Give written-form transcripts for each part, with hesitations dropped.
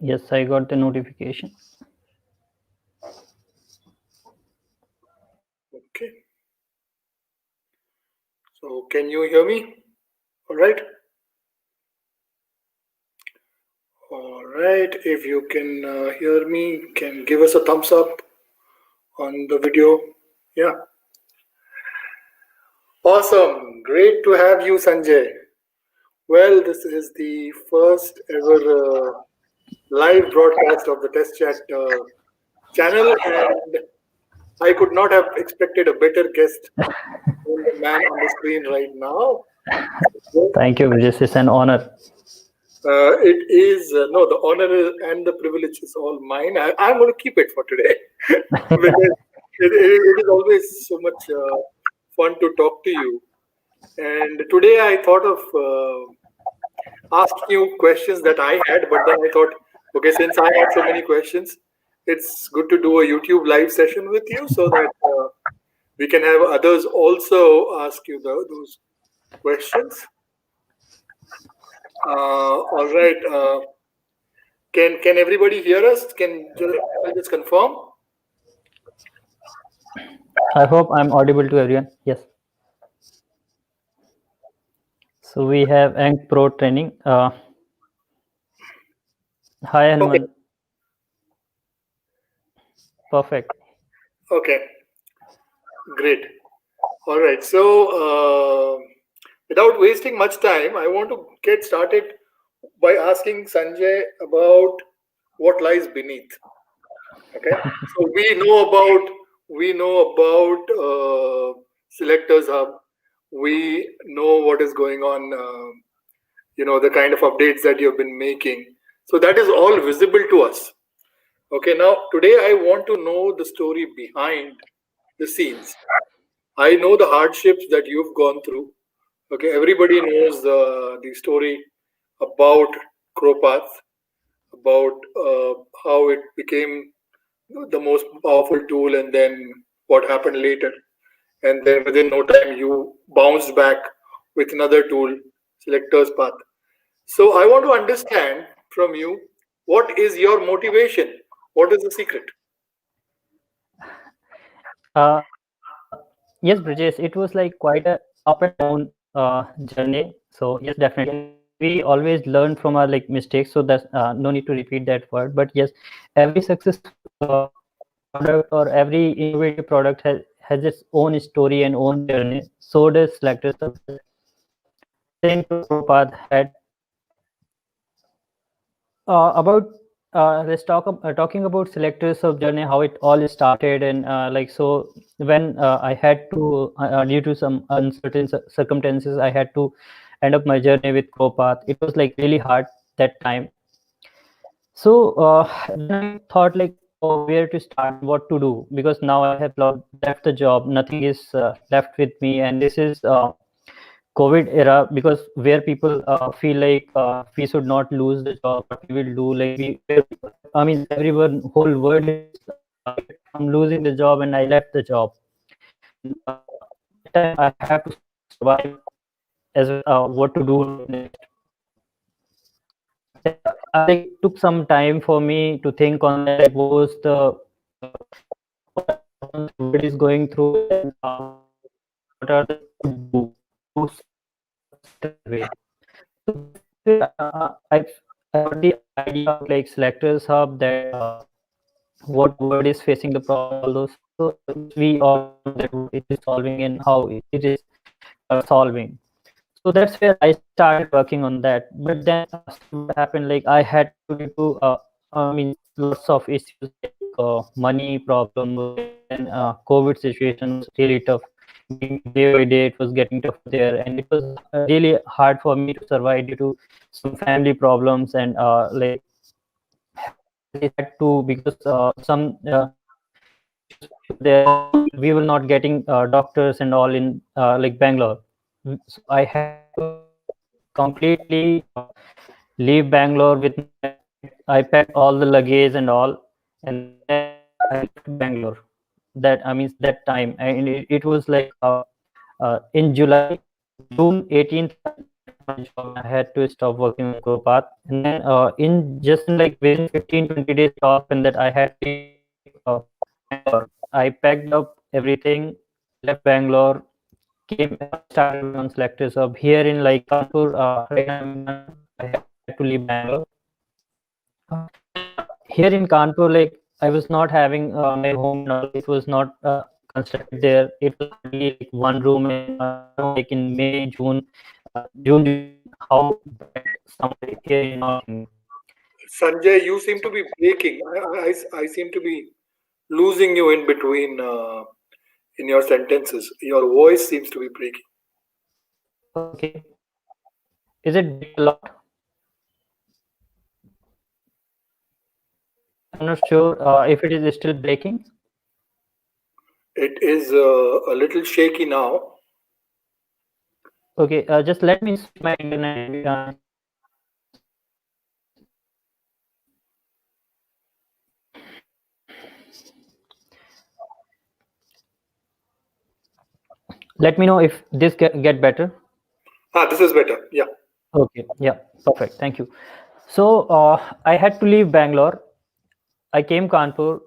Yes, I got the notification. Okay. So can you hear me? All right. All right. If you can hear me, can give us a thumbs up on the video. Yeah. Awesome. Great to have you, Sanjay. Well, this is the first ever live broadcast of the Test Chat channel, and I could not have expected a better guest than the man on the screen right now. Thank you, Vijay. It's an honor. It is no, the honor and the privilege is all mine. I'm going to keep it for today because it is always so much fun to talk to you. And today I thought of asking you questions that I had, but then I thought, okay, since I had so many questions, it's good to do a YouTube live session with you so that we can have others also ask you those questions. All right. Can everybody hear us? I just confirm? I hope I'm audible to everyone. Yes. So we have Ank Pro training. Hi, Hanuman. Okay. Perfect. Okay. Great. All right. So, without wasting much time, I want to get started by asking Sanjay about what lies beneath. Okay. So we know about Selectors Hub. We know what is going on. The kind of updates that you've been making. So that is all visible to us. Okay. Now today I want to know the story behind the scenes. I know the hardships that you've gone through. Okay, everybody knows the story about Cropath, about how it became the most powerful tool, and then what happened later. And then within no time, you bounced back with another tool, Selectors Path. So I want to understand from you, what is your motivation? What is the secret? Yes, Brijesh, it was like quite a up and down journey. So yes, definitely, we always learn from our like mistakes. So that's no need to repeat that word. But yes, every successful product or every innovative product has its own story and own journey. So does Selectors. Same Prabhupada had about let's talking about Selectors of journey, how it all started. And like so when I had to due to some uncertain circumstances, I had to end up my journey with Copath. It was like really hard that time. So then I thought like, oh, where to start, what to do, because now I have left the job, nothing is left with me, and this is COVID era, because where people feel like we should not lose the job, what we will do, like I mean, everyone, whole world is I'm losing the job, and I left the job. And that time I have to survive as what to do next. I like took some time for me to think on that, like what was the what world is going through, and what are the do to way. So I got the idea of like Selectors Hub, that what word is facing the problem, all those. So we all know that what it is solving and how it is solving. So that's where I started working on that. But then what happened, like I had to do I mean, lots of issues like money problem, and COVID situation was really tough. Day by day it was getting tougher there, and it was really hard for me to survive due to some family problems. And like I had to, because some issues there, we were not getting doctors and all in like Bangalore. So I had to completely leave Bangalore with my I packed all the luggage and all, and then I left Bangalore. That I mean that time, and it was like in July, June 18th, I left my job and I had to stop working on Cropath. And then in just in like within 15-20 days, it all happened that I had to leave Bangalore. I packed up everything, left Bangalore, came started working on Selectors Hub here in like Kanpur. Right now I'm in Kanpur. I had to leave Bangalore. Here in Kanpur, like I was not having my home and all. It was not constructed there. It was hardly like one room, and you know, like in May, June, July, how bad summer here in North India. Sanjay, you seem to be breaking. I seem to be losing you in between in your sentences. Your voice seems to be breaking. Okay, is it breaking a lot? I'm not sure if it is still breaking. It is a little shaky now. Okay, just let me switch my internet instead of this. Let me know if this get better. This is better. Yeah. Okay, yeah, perfect. Thank you. So I had to leave Bangalore. I came Kanpur,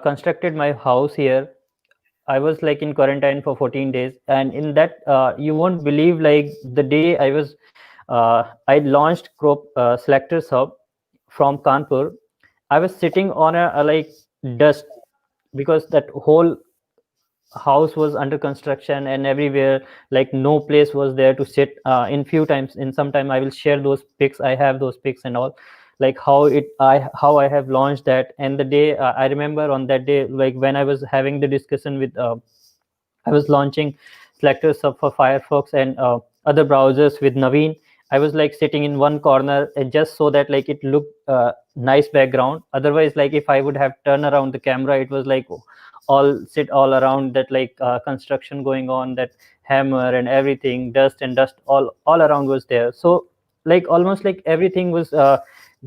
constructed my house here. I was like in quarantine for 14 days, and in that, you won't believe like the day I launched Selectors Hub from Kanpur. I was sitting on a like dust because that whole house was under construction and everywhere like no place was there to sit in few times in some time I will share those pics. I have those pics and all, like how I have launched that. And the day I remember on that day, like when I was having the discussion with I was launching Selectors for Firefox and other browsers with Naveen. I was like sitting in one corner and just so that like it looked nice background. Otherwise, like if I would have turned around the camera, it was like all around that like construction going on, that hammer and everything, dust and dust all around was there. So like almost like everything was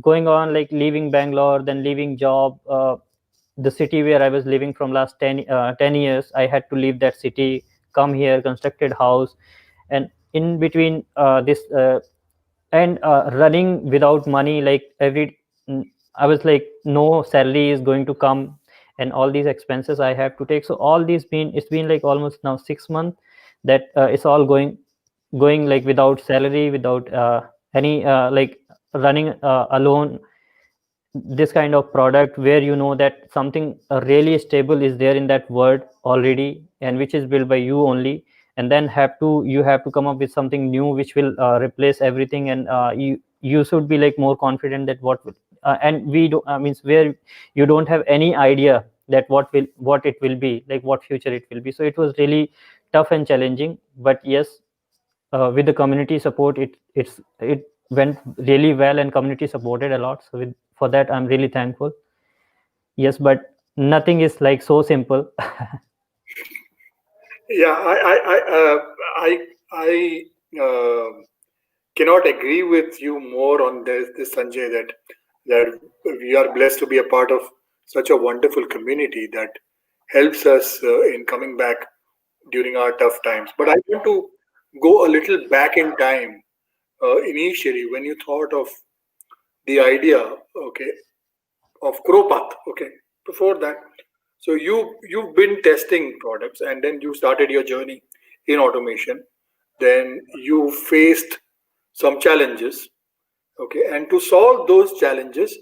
going on, like leaving Bangalore, then leaving job. The city where I was living from last 10 years, I had to leave that city, come here, constructed house, and in between this and running without money, like I was like no salary is going to come, and all these expenses I have to take. So all these been it's been like almost now 6 months that it's all going like without salary, without any like running alone this kind of product where you know that something really stable is there in that world already and which is built by you only, and then you have to come up with something new which will replace everything. And you should be like more confident that and we do means where you don't have any idea that what it will be like, what future it will be. So it was really tough and challenging, but yes, with the community support, it went really well and community supported a lot. So for that I'm really thankful. Yes, but nothing is like so simple. Yeah. I cannot agree with you more on this Sanjay, that we are blessed to be a part of such a wonderful community that helps us in coming back during our tough times. But I want to go a little back in time. Initially, when you thought of the idea, okay, of Crowpath, okay, before that, so you've been testing products, and then you started your journey in automation. Then you faced some challenges, okay, and to solve those challenges,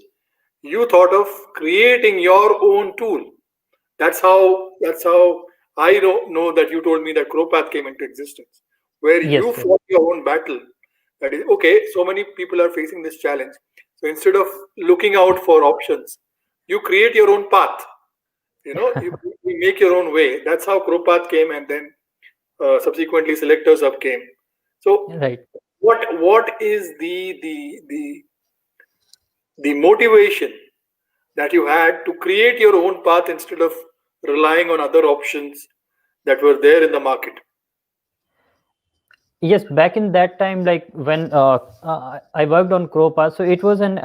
you thought of creating your own tool. That's how I don't know that you told me that Crowpath came into existence, where you Yes, yes. fought your own battle. That is okay. So many people are facing this challenge. So instead of looking out for options, you create your own path. You make your own way. That's how Crowpath came, and then subsequently Selectors Hub came. So Right. what is the motivation that you had to create your own path instead of relying on other options that were there in the market? yes, back in that time, like when I worked on Crowpath, so it was an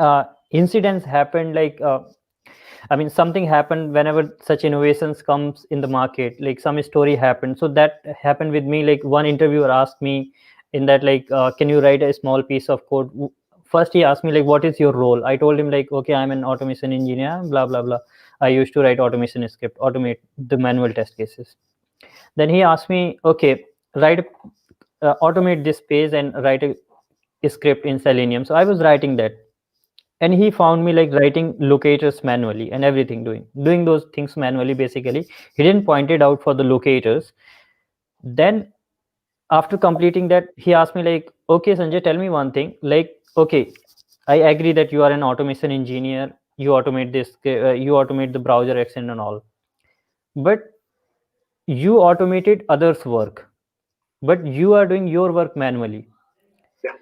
incidents happened, like I mean, something happened whenever such innovations comes in the market, like some story happened. So that happened with me. Like one interviewer asked me in that, like, can you write a small piece of code? First, he asked me like, what is your role? I told him like, okay, I'm an automation engineer, blah blah blah. I used to write automation script, automate the manual test cases. Then he asked me, okay, write, automate this page and write a script in Selenium. So I was writing that, and he found me like writing locators manually and everything, doing those things manually. Basically, he didn't point it out for the locators. Then after completing that, he asked me like, okay, Sanjay, tell me one thing. Like, okay, I agree that you are an automation engineer. You automate this. You automate the browser extension and all. But you automated others' work. But you are doing your work manually. Yeah.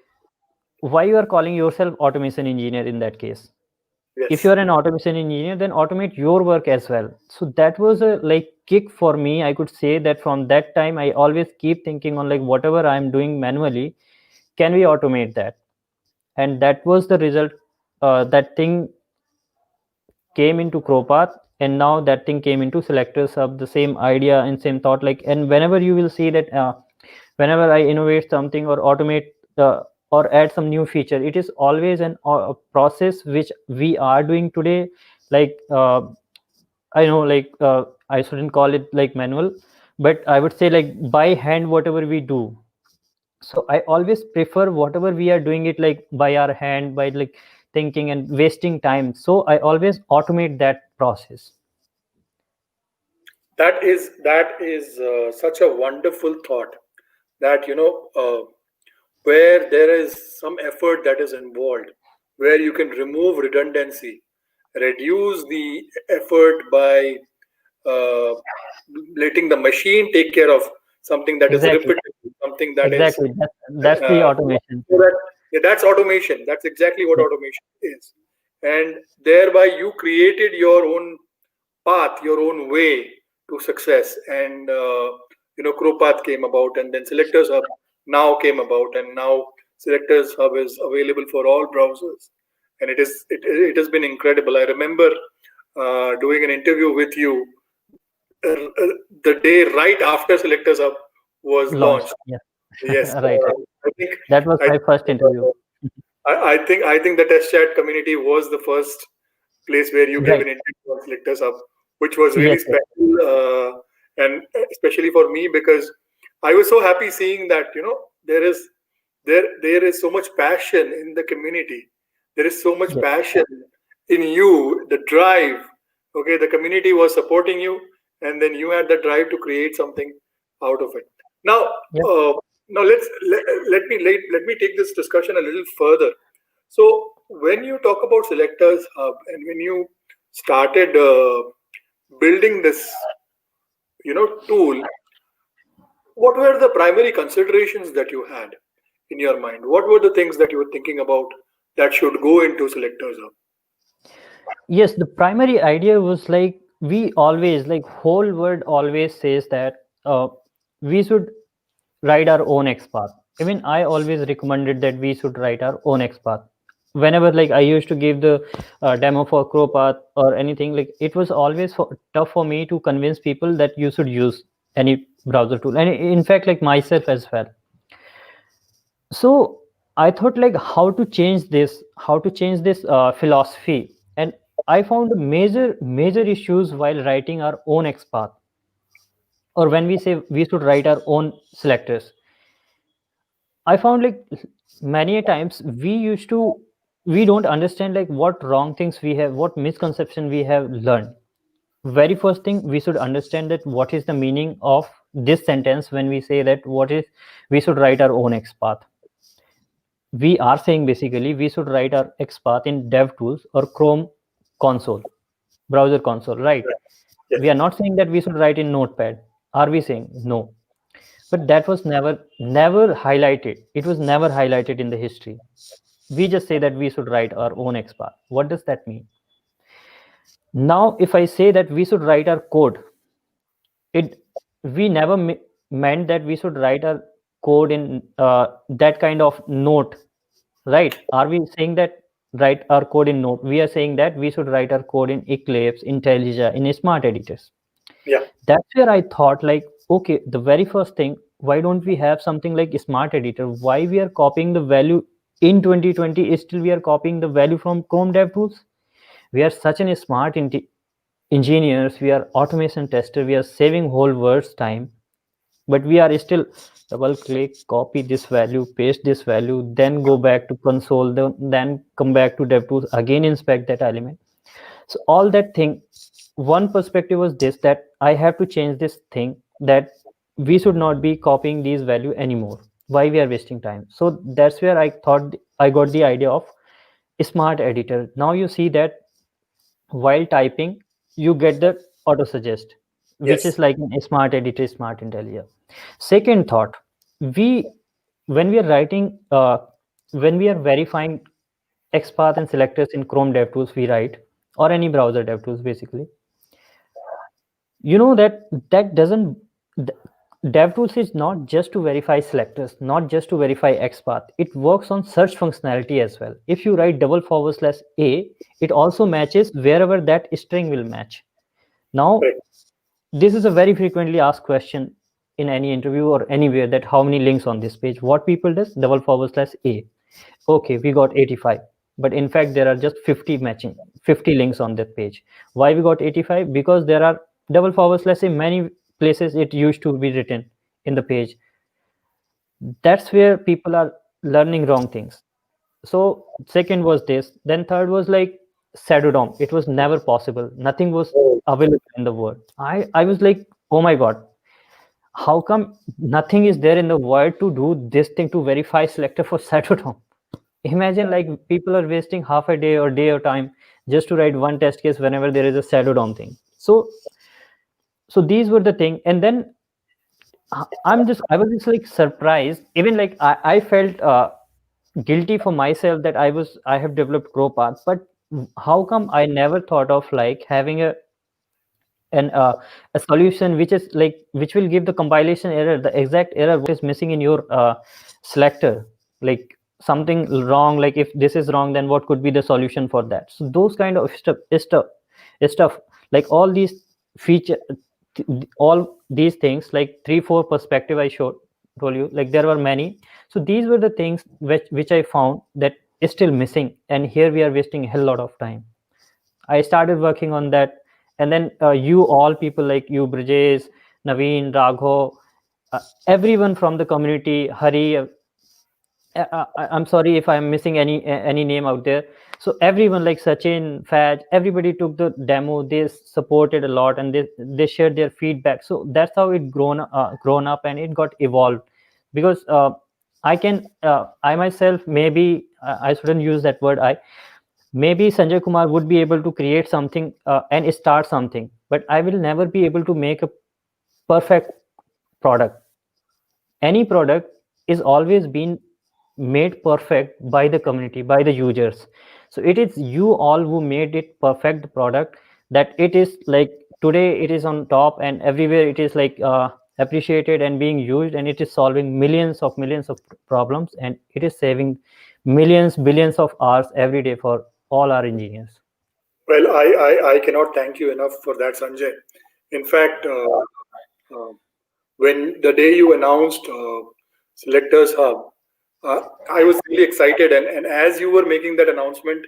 Why you are calling yourself automation engineer in that case? If Yes. you're an automation engineer, then automate your work as well. So that was a like kick for me. I could say that from that time I always keep thinking on like whatever I'm doing manually, can we automate that? And that was the result. That thing came into Crowpath, and now that thing came into Selectors Hub. The same idea and same thought, like, and whenever you will see that whenever I innovate something or automate or add some new feature, it is always a process which we are doing today. Like I know, like I shouldn't call it like manual, but I would say like by hand whatever we do. So I always prefer whatever we are doing it like by our hand, by like thinking and wasting time. So I always automate that process. That is such a wonderful thought, that where there is some effort that is involved, where you can remove redundancy, reduce the effort by uh, letting the machine take care of something that is Exactly, repetitive, something that is exactly. That's the uh, automation. so that, yeah, that's automation. That's exactly what Yeah, automation is. And thereby you created your own path, your own way to success. And CrowPath came about, and then Selectors Hub now came about, and now Selectors Hub is available for all browsers, and it has been incredible. I remember doing an interview with you the day right after Selectors Hub was launched. launched. Yeah. Yes, Right, right. I think That was I my first interview. I think the test chat community was the first place where you gave Right. an interview on Selectors Hub, which was really Yes, yes. special, and especially for me, because I was so happy seeing that there is so much passion in the community. There is so much Yes. passion in you, the drive. Okay, the community was supporting you, and then you had the drive to create something out of it. Now, Yep. uh, now let me take this discussion a little further. So, when you talk about Selectors Hub, and when you started building this, tool, what were the primary considerations that you had in your mind? What were the things that you were thinking about that should go into Selectors Hub? Yes, the primary idea was like we always, like whole world always says that we should write our own XPath. I mean, I always recommended that we should write our own XPath. Whenever like I used to give the demo for Crowpath or anything, like it was always tough for me to convince people that you should use any browser tool, and in fact, like myself as well. So I thought like how to change this philosophy, and I found major issues while writing our own XPath, or when we say we should write our own selectors. I found like many a times we don't understand like what wrong things we have, what misconception we have learned. Very first thing, we should understand that what is the meaning of this sentence when we say that what is we should write our own XPath. We are saying basically we should write our XPath in DevTools or Chrome console, browser console, right? Yes. We are not saying that we should write in Notepad. Are we saying no? But that was never highlighted. It was never highlighted in the history. We just say that we should write our own XPath. What does that mean? Now, if I say that we should write our code, it we never meant that we should write our code in that kind of note, right? Are we saying that write our code in note? We are saying that we should write our code in Eclipse, IntelliJ, in smart editors. Yeah. That's where I thought, like, okay, the very first thing, why don't we have something like smart editor? Why we are copying the value in 2020 is still we are copying the value from Chrome DevTools? We are such an smart engineers, we are automation tester, we are saving whole world's time, but we are still double click, copy this value, paste this value, then go back to console, then come back to DevTools, again inspect that element. So all that thing, one perspective was this, that I have to change this thing, that we should not be copying these value anymore. Why we are wasting time? So that's where I thought I got the idea of smart editor. Now you see that while typing you get the auto suggest, which Yes. is like a smart editor, smart intelligence. Second thought, we when we are writing when we are verifying XPath and selectors in Chrome DevTools, we write, or any browser DevTools basically, you know that that doesn't DevTools is not just to verify selectors, not just to verify XPath. It works on search functionality as well. If you write double forward slash a, it also matches wherever that string will match. Now, Right. this is a very frequently asked question in any interview or anywhere, that how many links on this page. What people does, double forward slash a. Okay, we got 85, but in fact there are just 50 matching, 50 links on that page. Why we got 85? Because there are double forward slash in many places it used to be written in the page. That's where people are learning wrong things. So second was this, then third was like shadow dom. It was never possible, nothing was available in the world. I was like, oh my god, how come nothing is there in the world to do this thing, to verify selector for shadow dom? Imagine, like, people are wasting half a day or day of time just to write one test case whenever there is a shadow dom thing. So these were the thing. And then I was just like surprised, even like I felt guilty for myself that I have developed CrowPath, but how come I never thought of like having an a solution which is like, which will give the compilation error, the exact error what is missing in your selector, like something wrong, like if this is wrong, then what could be the solution for that? So those kind of stuff, like all these feature, all these things, like 3 4 perspective I showed told you, like there were many. So these were the things which I found that is still missing, and here we are wasting a hell lot of time. I started working on that, and then you all people like you, Brijesh, Naveen, Raghav, everyone from the community, Hari. I'm sorry if I'm missing any name out there. So everyone like Sachin, Faj, everybody took the demo. They supported a lot, and they shared their feedback. So that's how it grown up, and it got evolved. Because I myself, maybe I shouldn't use that word. Maybe Sanjay Kumar would be able to create something and start something, but I will never be able to make a perfect product. Any product is always been made perfect by the community, by the users. So it is you all who made it perfect, the product, that it is like today it is on top, and everywhere it is like appreciated and being used, and it is solving millions of problems, and it is saving millions billions of hours every day for all our engineers. Well, I cannot thank you enough for that, Sanjay. In fact, uh, when the day you announced Selectors Hub, I was really excited. And as you were making that announcement,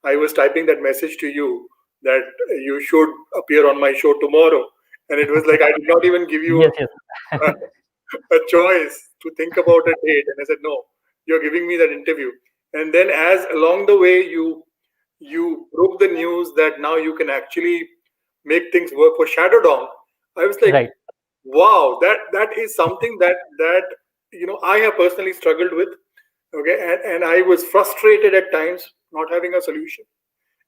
I was typing that message to you that you should appear on my show tomorrow. And it was like I did not even give Yes, you yes. a, a choice to think about a date. And I said, no, you're giving me that interview. And then as along the way you broke the news that now you can actually make things work for Shadow DOM, I was like, Right, wow, that is something that I have personally struggled with. Okay, and I was frustrated at times not having a solution.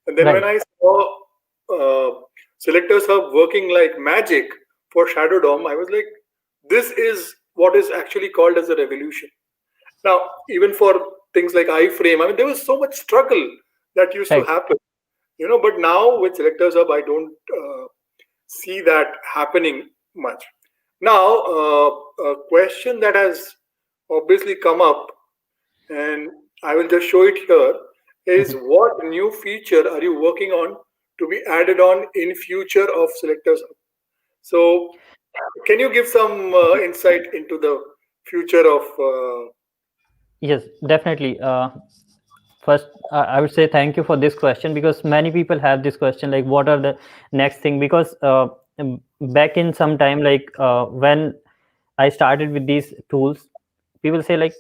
And then when right, I saw Selectors Hub working like magic for Shadow DOM, I was like, this is what is actually called as a revolution. Now, even for things like iframe, I mean, there was so much struggle that used to right. happen, but now with Selectors Hub, I don't see that happening much. Now, a question that has obviously come up, and I will just show it here, is what new feature are you working on to be added on in future of Selectors? So, can you give some insight into the future of? Yes, definitely. First, I would say thank you for this question, because many people have this question, like what are the next thing? Because back in some time, like when I started with these tools, people say like,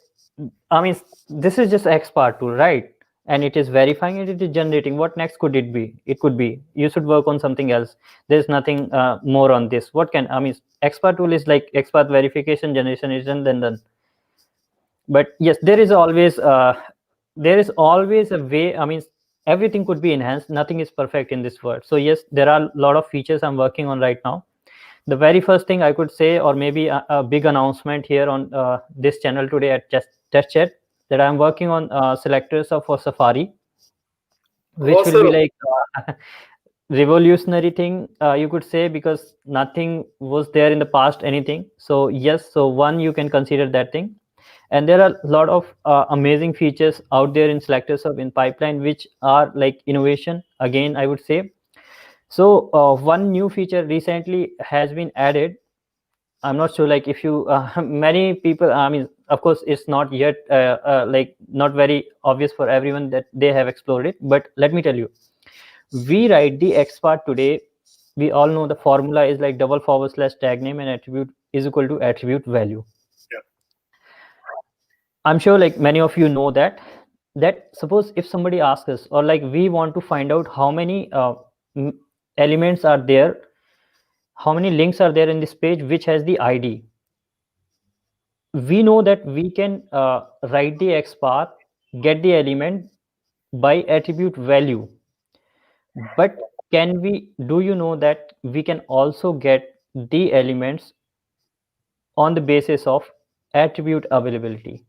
I mean, this is just XPath tool, right? And it is verifying and it is generating. What next could it be? It could be you should work on something else. There's nothing more on this. What can, I mean, XPath tool is like XPath verification, generation is done. But yes, there is always a way. I mean, everything could be enhanced. Nothing is perfect in this world. So yes, there are a lot of features I'm working on right now. The very first thing I could say, or maybe a big announcement here on this channel today at test chat, that I'm working on selectors for Safari, which will be Awesome. like revolutionary thing, you could say, because nothing was there in the past, anything. So yes, so one, you can consider that thing. And there are a lot of amazing features out there in selectors of in pipeline, which are like innovation again, I would say. So one new feature recently has been added. I'm not sure, like if you many people, I mean, of course it's not yet like not very obvious for everyone that they have explored it, but let me tell you, we write the X part today. We all know the formula is like double forward slash tag name and attribute is equal to attribute value. Yeah. I'm sure like many of you know that. That suppose if somebody asks us, or like we want to find out how many elements are there, how many links are there in this page which has the ID, we know that we can write the XPath, get the element by attribute value. But can we, do you know that we can also get the elements on the basis of attribute availability?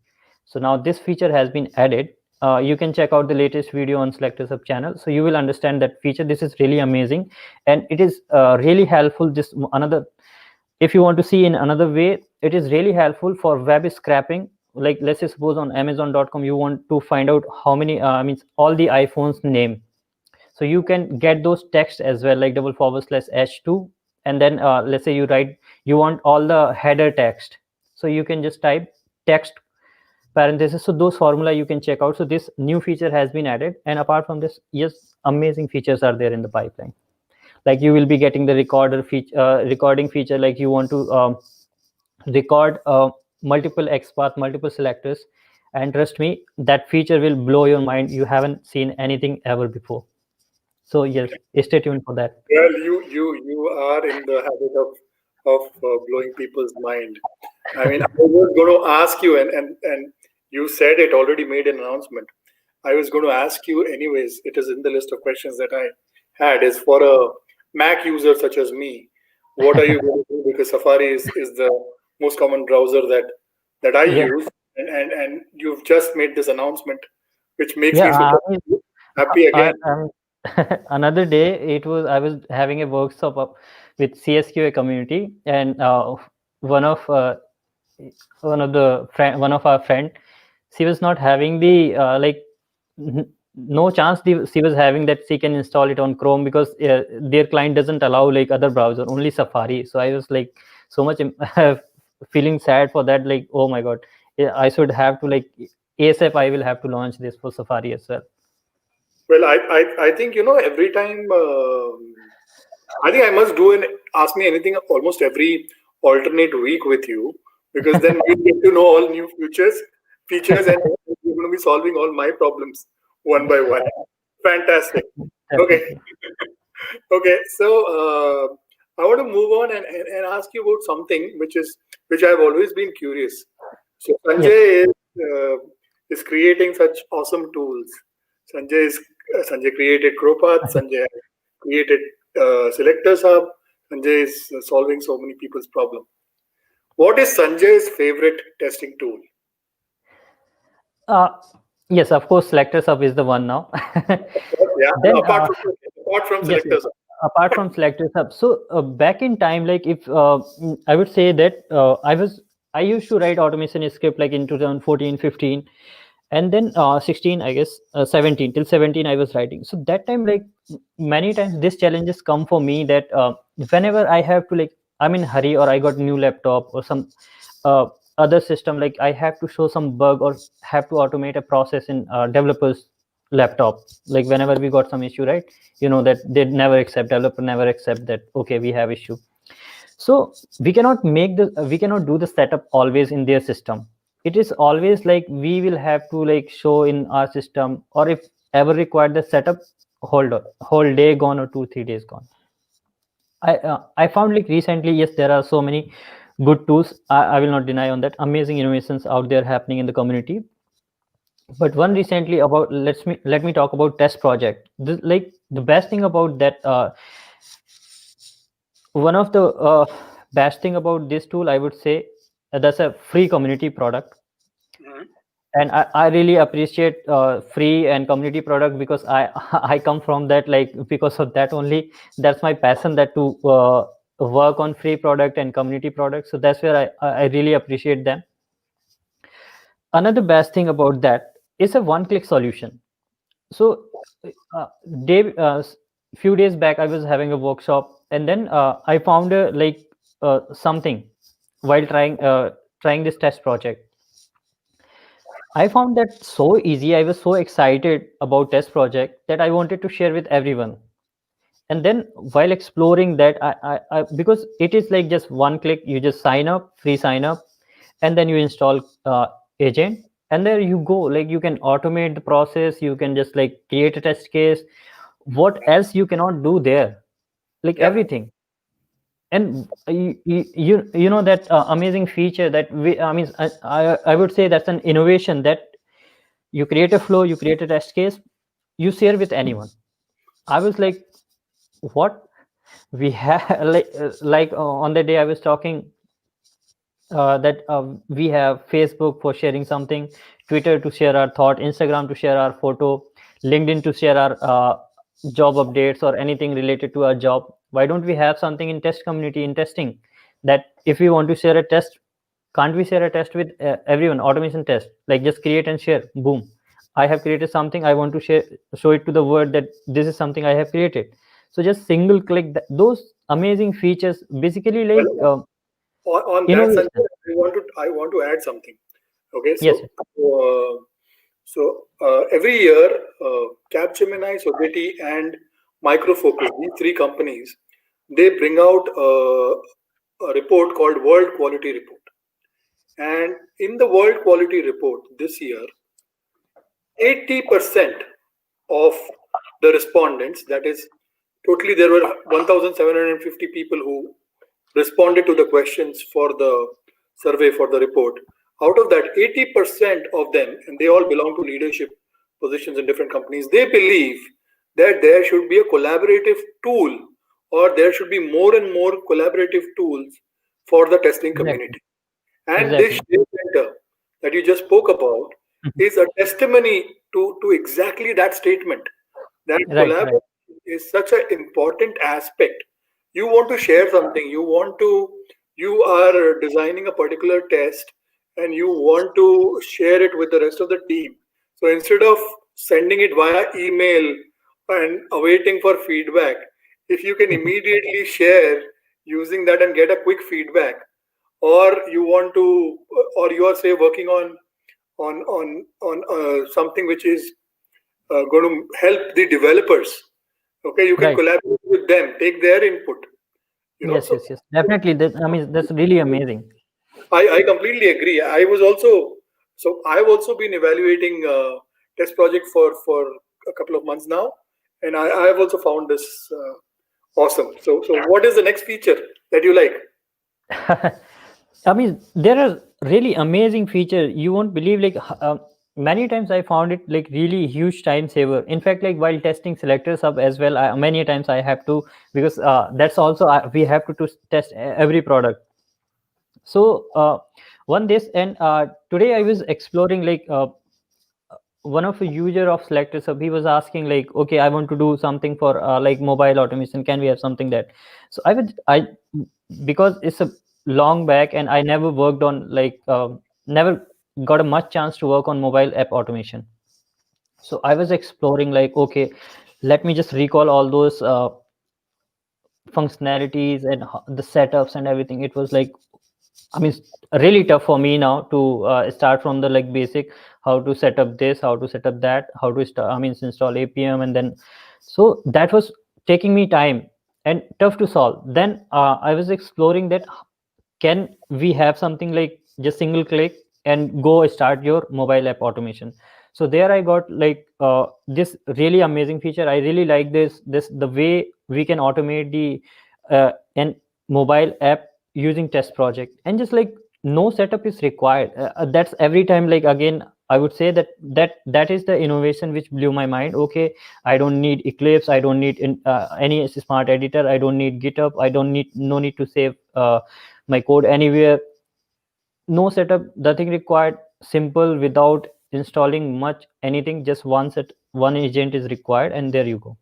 So now this feature has been added. You can check out the latest video on SelectorsHub channel, so you will understand that feature. This is really amazing, and it is really helpful. This another, if you want to see in another way, it is really helpful for web scraping. Like let's say suppose on Amazon.com you want to find out how many I mean all the iPhones name, so you can get those text as well, like double forward slash h2, and then let's say you write, you want all the header text, so you can just type text parenthesis. So those formula you can check out. So this new feature has been added, and apart from this, yes, amazing features are there in the pipeline. Like you will be getting the recording feature, like you want to record multiple XPath, multiple selectors, and trust me, that feature will blow your mind. You haven't seen anything ever before. So yes, stay tuned for that. Well, you are in the habit of blowing people's mind. I mean, I was going to ask you, and you said it already made an announcement. I was going to ask you anyways. It is in the list of questions that I had. Is for a Mac user such as me, what are you going to do? Because Safari is the most common browser that I Yeah, use, and you've just made this announcement, which makes yeah. me super I mean, happy again. another day it was, I was having a workshop with CSQA community, and one of uh, one of our friend, she was not having the like no chance she was having that she can install it on Chrome, because their client doesn't allow like other browser, only Safari. So I was like so much feeling sad for that, like oh my god, yeah, I should have to like ASAP I will have to launch this for Safari as well. Well, I think every time. I think I must do an ask me anything almost every alternate week with you, because then we get to know all new features, and you're going to be solving all my problems one by one. Fantastic. Okay, Definitely. okay. So I want to move on and ask you about something which I've always been curious. So Yes. Sanjay is creating such awesome tools. Sanjay created Cropath. Sanjay created Selectors Hub. Sanjay is solving so many people's problem. What is Sanjay's favorite testing tool? Uh, yes, of course, SelectorsHub is the one now. Yeah, Then, apart from yes, yes. Selectors Hub. Apart from SelectorsHub, so back in time, like if I would say that I was I used to write automation script like in 2014, 15, and then 16, I guess, 17 till 17 I was writing. So that time, like many times these challenges come for me, that whenever I have to, like, I'm in hurry, or I got new laptop or some uh, other system, like I have to show some bug or have to automate a process in developers laptop. Like whenever we got some issue, right, that they never accept, developer never accept that, okay, we have issue. So we cannot do the setup always in their system. It is always like we will have to like show in our system, or if ever required the setup, whole day gone or 2 3 days gone. I found like recently, yes, there are so many good tools. I will not deny on that, amazing innovations out there happening in the community. But one recently, about let me talk about test project. Like the best thing about that, one of the best thing about this tool, I would say, that's a free community product. Mhm. And I really appreciate free and community product, because I I come from that, like because of that only, that's my passion, that to work on free product and community product. So that's where I really appreciate them. Another best thing about that is a one click solution. So uh, Dave, few days back I was having a workshop, and then I found something while trying this test project. I found that so easy. I was so excited about test project that I wanted to share with everyone. And then while exploring that, I because it is like just one click, you just sign up, free sign up, and then you install agent, and there you go. Like you can automate the process, you can just like create a test case. What else you cannot do there? Like Yeah. everything. And you know that amazing feature that I mean, I would say that's an innovation, that you create a flow, you create a test case, you share with anyone. I was like, what we have on the day I was talking, that we have Facebook for sharing something, Twitter to share our thought, Instagram to share our photo, LinkedIn to share our job updates or anything related to our job. Why don't we have something in test community, in testing, that if we want to share a test, can't we share a test with everyone, automation test, like just create and share, boom, I have created something, I want to share, show it to the world that this is something I have created. So just single click those amazing features, basically like Well, on that, innovation. Sanjay, I want to add something. Okay, Yes. every year, Capgemini, Sogeti, and Micro Focus, these three companies, they bring out a report called World Quality Report. And in the World Quality Report this year, 80% of the respondents, that is, totally there were 1,750 people who responded to the questions for the survey for the report. Out of that, 80% of them, and they all belong to leadership positions in different companies, they believe that there should be a collaborative tool, or there should be more and more collaborative tools for the testing Exactly. community. And this Exactly. share center that you just spoke about Mhm. is a testimony to exactly that statement, that Right. Right. collaboration is such an important aspect. You want to share something, you are designing a particular test, and you want to share it with the rest of the team. So instead of sending it via email and awaiting for feedback, if you can immediately share using that and get a quick feedback, or you want to, or you are say working on something which is going to help the developers. Okay, you can Right. collaborate with them, take their input. Yes. So Yes. Yes. Definitely. That, I mean, that's really amazing. I completely agree. I've also been evaluating test project for a couple of months now, and I've also found this awesome. So what is the next feature that you like? I mean, there are really amazing features. You won't believe, like, many times I found it like really huge time saver. In fact, like while testing selectors up as well, many times I have to, because that's also we have to test every product. So one this, and today I was exploring like one of a user of selectors hub, he was asking like, okay, I want to do something for like mobile automation, can we have something that. So I would I because it's a long back, and I never worked on like never got a much chance to work on mobile app automation. So I was exploring like, okay, let me just recall all those functionalities and the setups and everything. It was like, I mean, it's really tough for me now to start from the like basic, how to set up this, how to set up that, how to start, I mean, install APM, and then so that was taking me time and tough to solve. Then I was exploring that can we have something like just single click and go start your mobile app automation. So there I got like this really amazing feature. I really like this the way we can automate the an mobile app using test project, and just like no setup is required. That's every time, like again I would say that is the innovation which blew my mind. Okay, I don't need Eclipse, I don't need any smart editor, I don't need GitHub, I don't need no need to save my code anywhere. No setup, nothing required, simple, without installing much anything, just one agent is required, and there you go.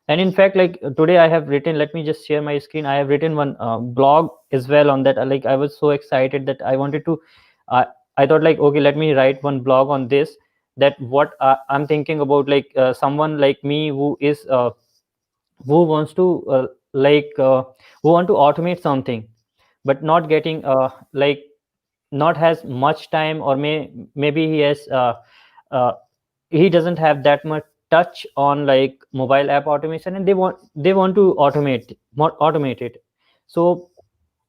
And in fact, like today I have written, let me just share my screen, I have written one blog as well on that. Like I was so excited that I wanted to uh, I thought like, okay, let me write one blog on this, that what I'm thinking about, like someone like me who wants to like who want to automate something, but not getting like not has much time, or maybe he has uh, he doesn't have that much touch on like mobile app automation, and they want to automate it. So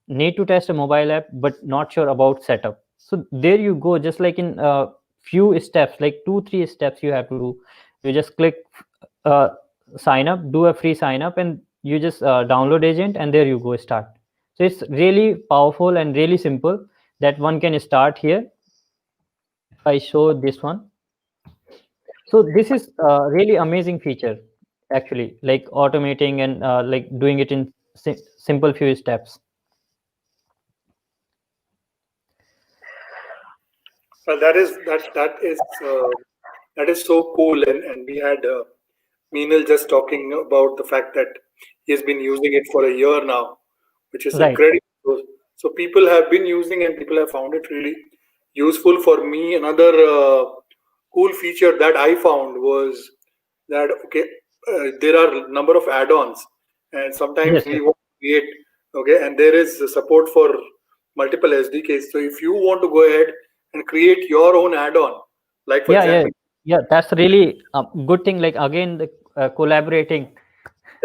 need to test a mobile app but not sure about setup. So there you go, just like in few steps, like 2-3 steps you have to do. You just click uh, sign up, do a free sign up, and you just download agent, and there you go, start. So it's really powerful and really simple that one can start here. If I show this one, so this is a really amazing feature, actually, like automating and like doing it in simple few steps. Well, that is so cool, and we had Meenal just talking about the fact that he has been using it for a year now, which is Right. incredible. So people have been using, and people have found it really useful. For me, another cool feature that I found was that, okay, there are a number of add-ons, and sometimes Yes, we yes. want to create, okay, and there is support for multiple SDKs. So if you want to go ahead and create your own add-on, like for Yeah, yeah, example, yeah. That's really a good thing. Like again, the collaborating.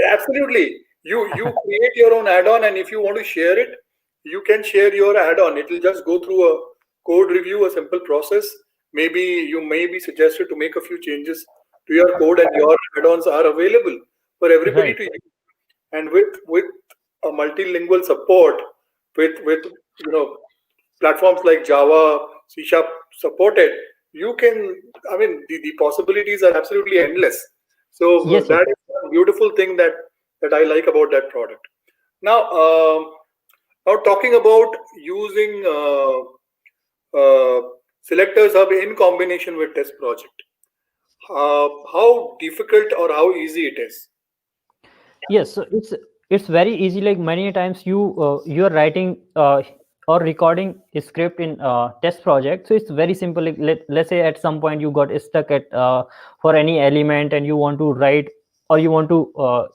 absolutely. You create your own add-on, and if you want to share it, you can share your add-on. It will just go through a code review, a simple process. Maybe you may be suggested to make a few changes to your code, and your add-ons are available for everybody Right. to use. And with a multilingual support, with platforms like Java, C Sharp supported, you can. I mean, the possibilities are absolutely endless. So Yes, yes. that is a beautiful thing that I like about that product. Now, now talking about using Selectors Hub in combination with Test Project, how difficult or how easy it is? Yes, so it's very easy. Like many times you are writing or recording a script in test project. So it's very simple. Like let's say at some point you got stuck at for any element, and you want to write or you want to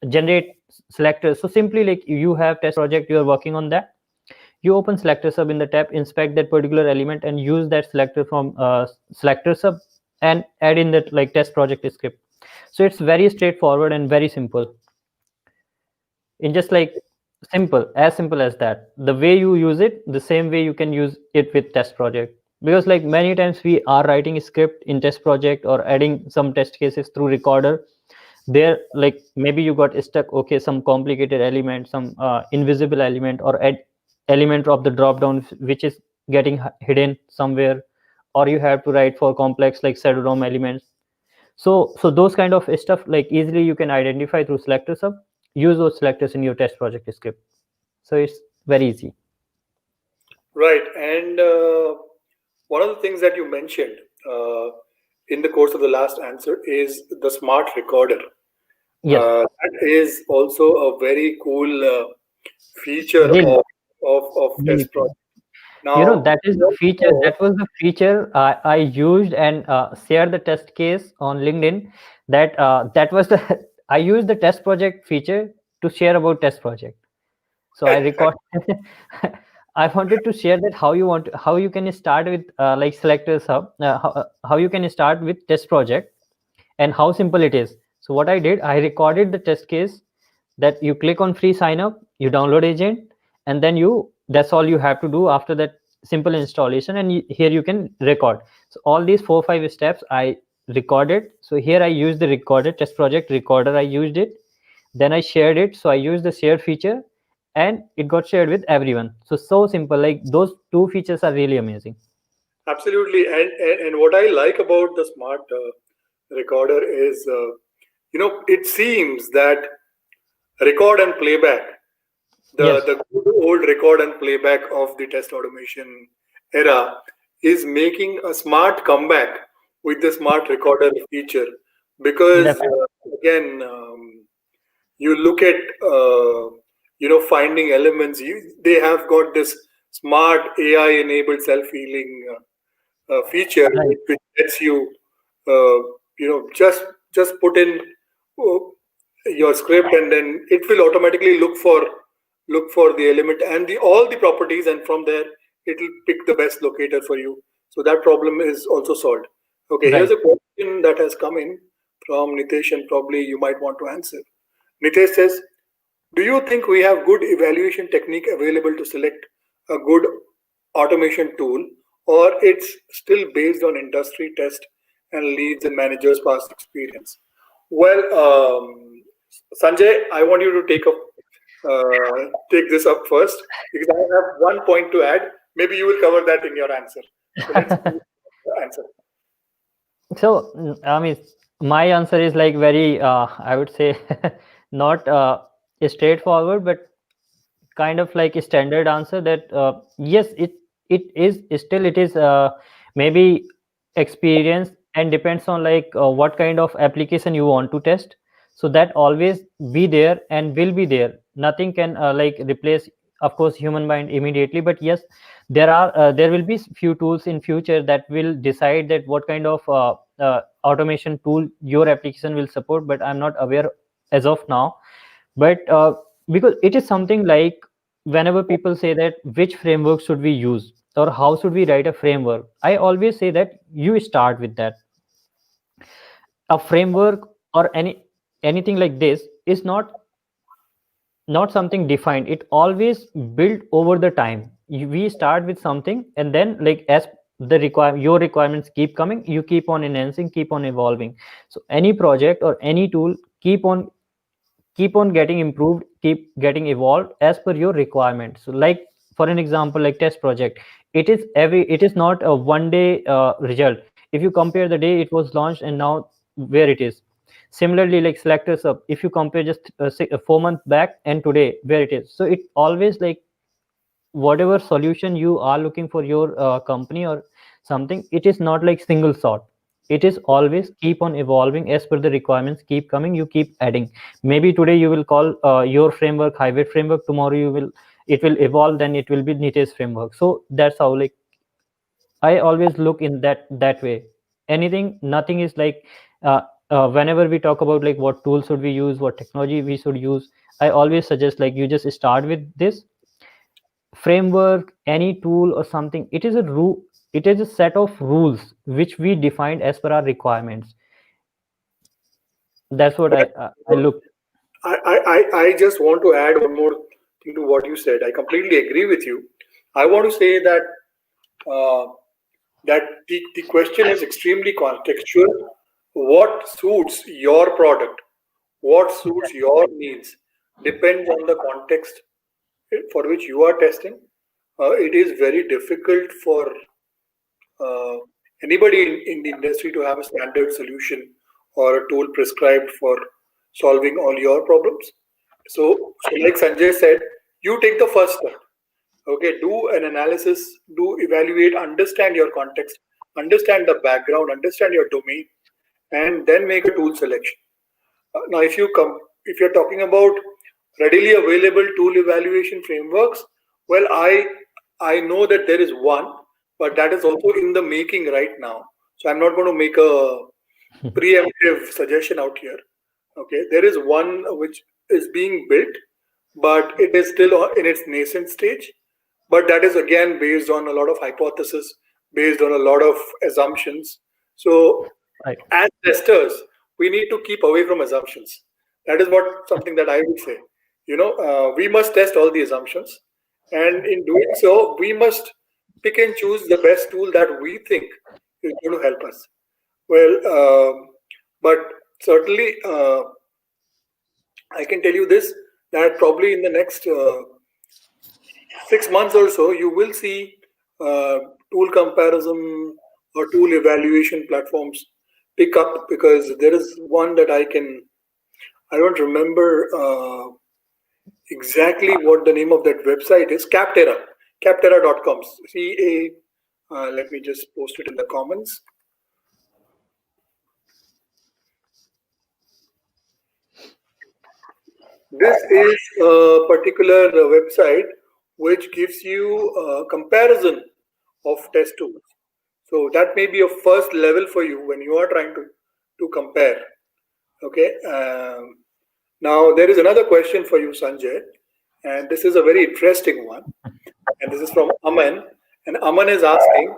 generate selectors. So simply, like you have test project, you are working on that. You open selector sub in the tab, inspect that particular element, and use that selector from selector sub, and add in that like test project script. So it's very straightforward and very simple, in just like simple as that. The way you use it, the same way you can use it with test project. Because like many times we are writing a script in test project or adding some test cases through recorder, there like maybe you got stuck, okay, some complicated element, some invisible element, or element of the drop down which is getting hidden somewhere, or you have to write for complex like pseudorom elements. So those kind of stuff, like easily you can identify through selector sub. Use those selectors in your test project script. So it's very easy. Right. And one of the things that you mentioned in the course of the last answer is the smart recorder. Yes, That is also a very cool feature really. of test Absolutely. projects. Now, That is the feature. That was the feature I used and shared the test case on LinkedIn. That was the I used the test project feature to share about test project. So I record. I wanted to share that how you can start with like Selectors Hub, how you can start with test project and how simple it is. So what I did, I recorded the test case that you click on free sign up, you download agent, and then that's all you have to do after that simple installation. And here you can record. So all these 4 5 steps I recorded. So here I used the recorded test project recorder. I used it. Then I shared it. So I used the share feature, and it got shared with everyone. So simple. Like those two features are really amazing. absolutely, and what I like about the smart recorder is, it seems that record and playback, Yes, the good old record and playback of the test automation era, is making a smart comeback with the smart recorder feature. Because definitely. again, you look at finding elements. They have got this smart AI enabled self healing feature, Right, which lets you uh, just put in uh, your script, and then it will automatically look for the element and the all the properties, and from there it will pick the best locator for you. So that problem is also solved. Okay, here's right. a question that has come in from Nitesh, and probably you might want to answer. Nitesh says, do you think we have good evaluation technique available to select a good automation tool, or it's still based on industry test and leads and managers' past experience? Well, Sanjay, I want you to take this up first, because I have one point to add. Maybe you will cover that in your answer. So let's move to the answer. So, I mean, my answer is like very, I would say, not straightforward, but kind of like a standard answer that yes, it is maybe experience and depends on like what kind of application you want to test. So that always be there and will be there. Nothing can like replace, of course, human mind immediately. But yes, there will be few tools in future that will decide that what kind of automation tool your application will support. But I'm not aware as of now. But because it is something like whenever people say that which framework should we use or how should we write a framework, I always say that you start with that. A framework or anything like this is not something defined. It always built over the time. We start with something, and then like as your requirements keep coming, you keep on enhancing, keep on evolving. So any project or any tool keep on getting improved, keep getting evolved as per your requirements. So like for an example, like test project, it is not a one day result. If you compare the day it was launched and now where it is. Similarly, like selectors up, if you compare just 4 months back and today where it is. So it always like whatever solution you are looking for your company or something, it is not like single shot. It is always keep on evolving as per the requirements keep coming, you keep adding. Maybe today you will call your framework hybrid framework, tomorrow it will evolve, then it will be Nitesh framework. So that's how like I always look in that way. Nothing is like whenever we talk about like what tools should we use, what technology we should use, I always suggest like you just start with this framework, any tool or something. It is a rule, it is a set of rules which we defined as per our requirements. That's what I look. I just want to add one more thing to what you said. I completely agree with you. I want to say that uh, the question is extremely contextual. What suits your product, what suits your needs, depends on the context for which you are testing. It is very difficult for uh, anybody in the industry to have a standard solution or a tool prescribed for solving all your problems. So like Sanjay said, you take the first step. Okay, do an analysis, do evaluate, understand your context, understand the background, understand your domain, and then make a tool selection. Now, if you're talking about readily available tool evaluation frameworks, well, I know that there is one, but that is also in the making right now. So I'm not going to make a preemptive suggestion out here. Okay, there is one which is being built, but it is still in its nascent stage. But that is again based on a lot of hypothesis, based on a lot of assumptions. So Right. as testers, we need to keep away from assumptions. That is what something that I would say. We must test all the assumptions, and in doing so, we must pick and choose the best tool that we think is going to help us. Well, but certainly, I can tell you this, that probably in the next 6 months or so, you will see uh, tool comparison or tool evaluation platforms pick up, because there is one that I don't remember exactly what the name of that website is. Capterra.com. Let me just post it in the comments. This is a particular website which gives you a comparison of test tools. So that may be a first level for you when you are trying to compare. Okay. Now there is another question for you, Sanjay, and this is a very interesting one. And this is from Aman, and Aman is asking,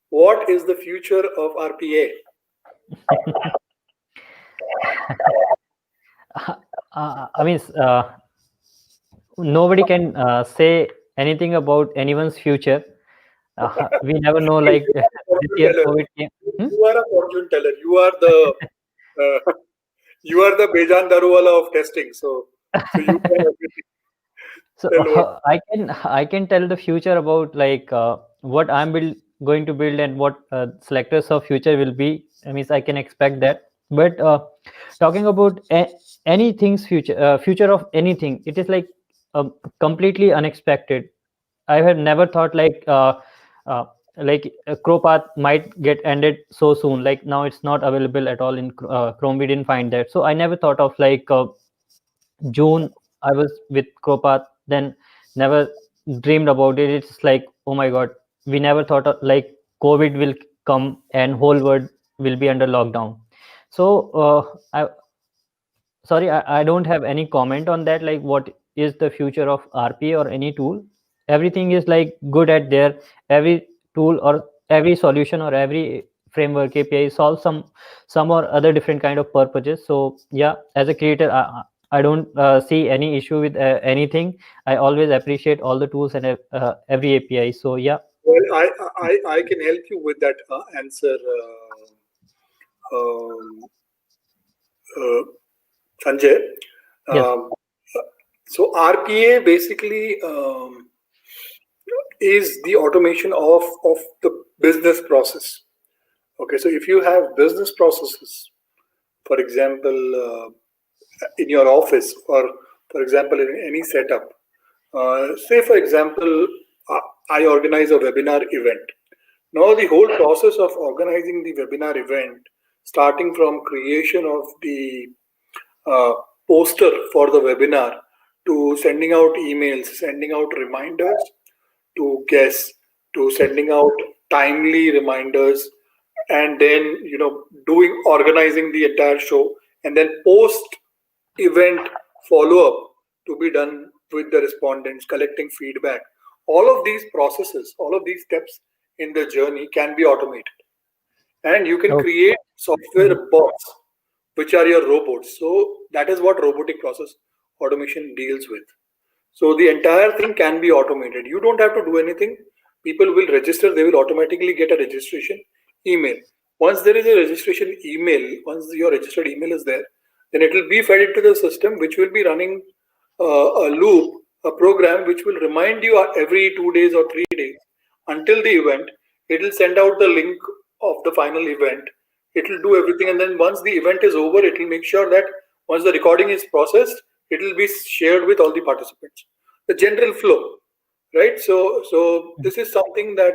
"What is the future of RPA?" I mean, nobody can say anything about anyone's future. We never know. Like this Fortune year, teller. COVID came. You are a fortune teller. Uh, you are the Bejan Daruwala of testing. So you can everything. So Tell what. I can tell the future about like what going to build and what selectors of future will be. I mean, I can expect that. But talking about anything's future of anything, it is like completely unexpected. I have never thought uh, like Crowpath might get ended so soon. Like now, it's not available at all in Chrome. We didn't find that. So I never thought of like June I was with Cropath, then never dreamed about it. It's like, oh my God, we never thought of, like COVID will come and whole world will be under lockdown. So I don't have any comment on that. Like what is the future of RPA or any tool? Everything is like good at there. Every tool or every solution or every framework API solves some or other different kind of purposes. So yeah, as a creator, I don't see any issue with anything. I always appreciate all the tools and every API. So yeah. Well, I can help you with that answer, um, uh, Sanjay. Yes. Um, so RPA basically is the automation of the business process. Okay, so if you have business processes, for example, in your office, or for example, in any setup, say for example, I organize a webinar event. Now, the whole process of organizing the webinar event, starting from creation of the uh, poster for the webinar, to sending out emails, sending out reminders to guests, to sending out timely reminders, and then doing organizing the entire show, and then post event follow up to be done with the respondents, collecting feedback. All of these processes, all of these steps in the journey can be automated, and you can Okay. create software bots which are your robots. So that is what robotic process automation deals with. So the entire thing can be automated. You don't have to do anything. People will register, they will automatically get a registration email. Once there is a registration email, once your registered email is there, then it will be fed into the system, which will be running a loop, a program which will remind you every 2 days or 3 days until the event. It will send out the link of the final event. It will do everything, and then once the event is over, it will make sure that once the recording is processed, it will be shared with all the participants. The general flow, right? So this is something that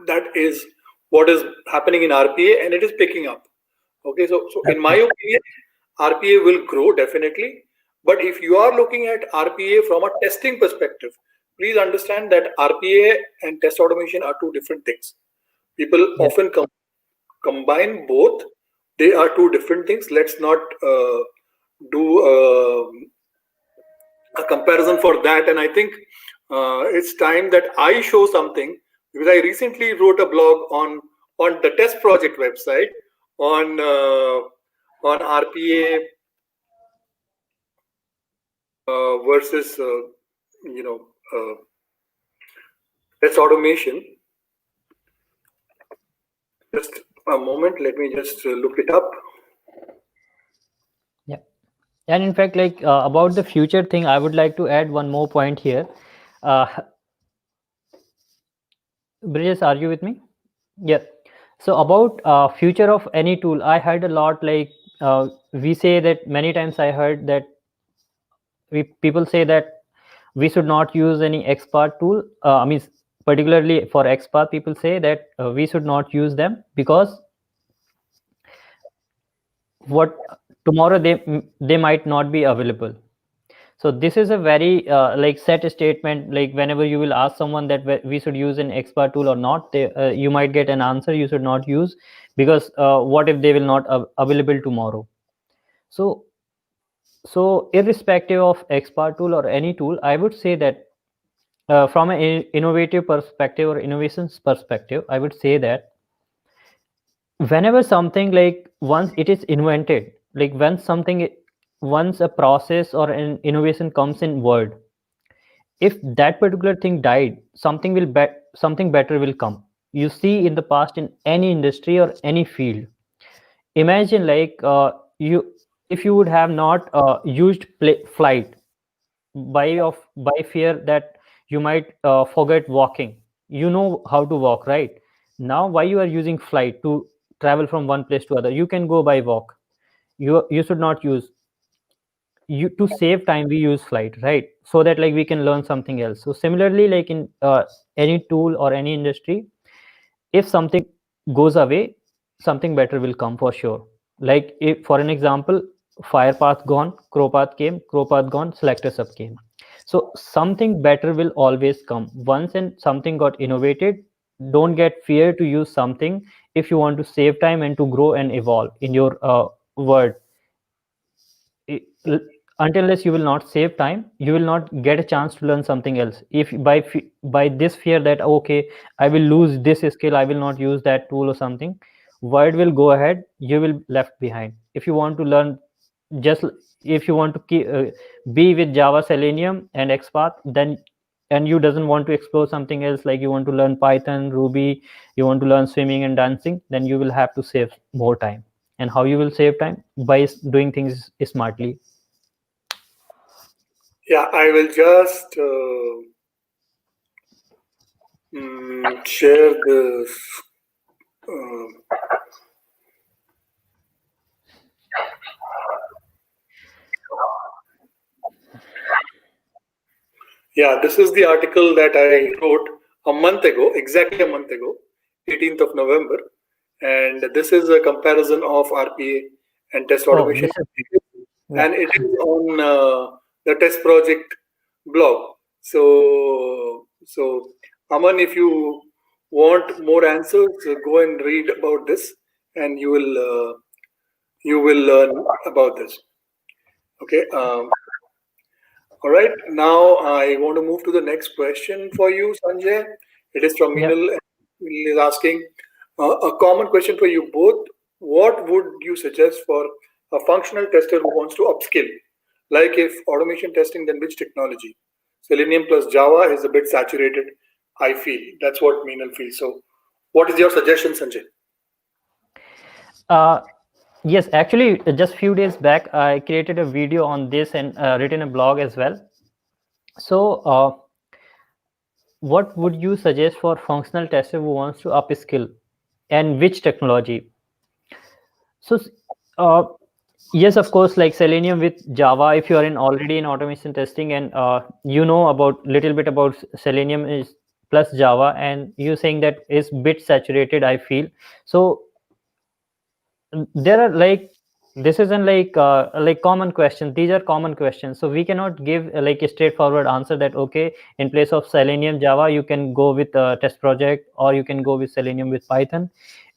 that is what is happening in RPA, and it is picking up. Okay, so in my opinion, RPA will grow definitely. But if you are looking at RPA from a testing perspective, please understand that RPA and test automation are two different things. People Yes. often combine both. They are two different things. Let's not do a comparison for that. And I think it's time that I show something, because I recently wrote a blog on the test project website on RPA versus test automation. Just a moment, let me just look it up. Yeah. And in fact, like about the future thing, I would like to add one more point here. Uh, Bridges, are you with me? Yeah. So about future of any tool, I heard a lot, like we say that many times. I heard that people say that we should not use any XPath tool. I mean, particularly for XPath, people say that we should not use them because what tomorrow they might not be available. So this is a very like set statement. Like whenever you will ask someone that we should use an XPath tool or not, you might get an answer you should not use, because what if they will not available tomorrow. So irrespective of XPath tool or any tool, I would say that from an innovative perspective or innovations perspective, I would say that whenever something, like once it is invented, like when something, once a process or an innovation comes in world, if that particular thing died, something better will come. You see in the past in any industry or any field. Imagine like you if you would have not used flight by fear that you might forget walking. You know how to walk, right? Now why you are using flight to travel from one place to other? You can go by walk. You should not use, you to save time we use flight, right? So that like we can learn something else. So similarly, like in any tool or any industry, if something goes away, something better will come for sure. Like if for an example, Firepath gone, Crowpath came, Crowpath gone, SelectorsHub came. So something better will always come once, and something got innovated. Don't get fear to use something if you want to save time and to grow and evolve in your world. I- until unless you will not save time, you will not get a chance to learn something else. If by this fear that okay, I will lose this skill, I will not use that tool or something, word will go ahead, you will left behind. If you want to learn, just if you want to be with Java, Selenium and XPath, then and you doesn't want to explore something else, like you want to learn Python, Ruby, you want to learn swimming and dancing, then you will have to save more time. And how you will save time? By doing things smartly. Yeah, I will just share this. Uh, yeah, this is the article that I wrote a month ago, exactly a month ago, 18th of November. And this is a comparison of RPA and test Oh, automation. this is, yeah. And it is on the test project blog. So Aman, if you want more answers, go and read about this, and you will learn about this. Okay. All right. Now I want to move to the next question for you, Sanjay. It is from Yeah. Minal. Minal is asking a common question for you both. What would you suggest for a functional tester who wants to upskill? Like if automation testing, then which technology? Selenium plus Java is a bit saturated, I feel. That's what Minal feels. So, what is your suggestion, Sanjay? uh, yes, actually just few days back I created a video on this and written a blog as well. So what would you suggest for functional tester who wants to upskill, and which technology? So uh, yes, of course, like Selenium with Java. If you are in already in automation testing and you know about little bit about Selenium is plus Java, and you saying that is bit saturated, I feel. So there are like This isn't like common questions. These are common questions, so we cannot give like a straightforward answer that okay, in place of Selenium Java you can go with test project, or you can go with Selenium with Python.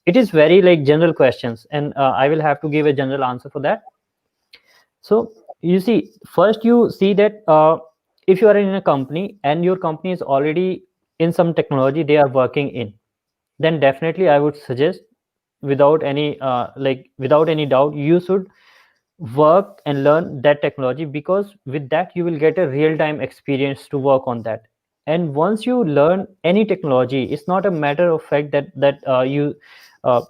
It is very like general questions, and I will have to give a general answer for that. So you see, first you see that if you are in a company and your company is already in some technology they are working in, then definitely I would suggest, without any doubt, you should work and learn that technology, because with that you will get a real time experience to work on that. And once you learn any technology, it's not a matter of fact that you uh,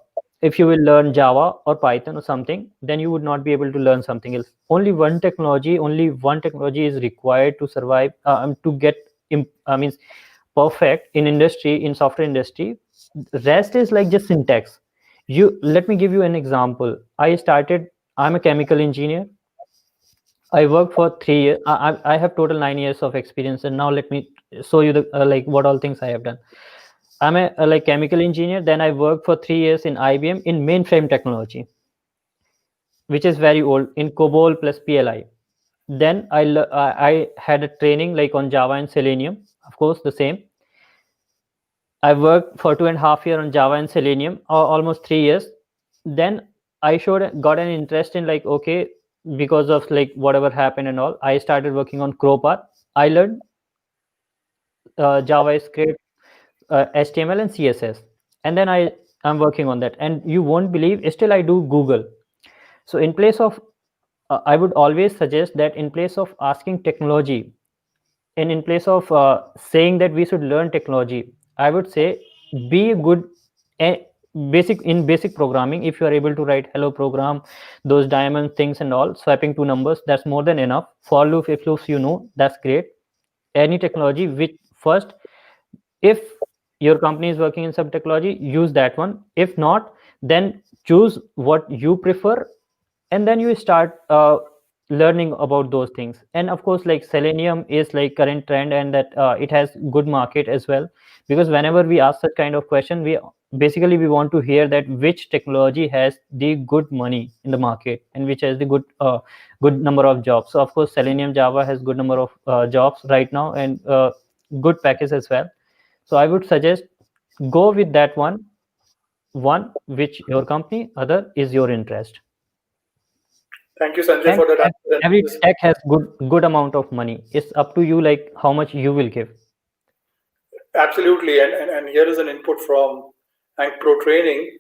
if you will learn Java or Python or something, then you would not be able to learn something else. Only one technology is required to survive, to get means perfect in industry, in software industry. Rest is like just syntax. You Let me give you an example. I'm a chemical engineer. I worked for 3 years. I have total 9 years of experience, and now let me show you the like what all things I have done. I'm a like chemical engineer. Then I worked for 3 years in IBM in mainframe technology, which is very old, in COBOL plus PLI. Then I had a training like on Java and Selenium, of course the same. I worked for 2.5 years on Java and Selenium, or almost 3 years. Then I showed got an interest in like okay, because of like whatever happened and all, I started working on Crowbar. I learned JavaScript, HTML, and CSS, and then I'm working on that. And you won't believe, still I do Google. So in place of I would always suggest that in place of asking technology, and in place of saying that we should learn technology, I would say be a good eh, basic programming. If you are able to write hello program, those diamond things and all, swapping two numbers, that's more than enough. For loop, if loops, that's great. Any technology which first, if your company is working in some technology, use that one. If not, then choose what you prefer, and then you start learning about those things. And of course, like Selenium is like current trend, and that it has good market as well. Because whenever we ask such kind of question, we want to hear that which technology has the good money in the market, and which has the good number of jobs. So of course Selenium Java has good number of jobs right now, and good package as well. So I would suggest go with that one which your company, other is your interest. Thank you, Sanjay, And for that answer. And every this, tech has good amount of money. It's up to you like how much you will give. absolutely. And here is an input from Hank Pro Training.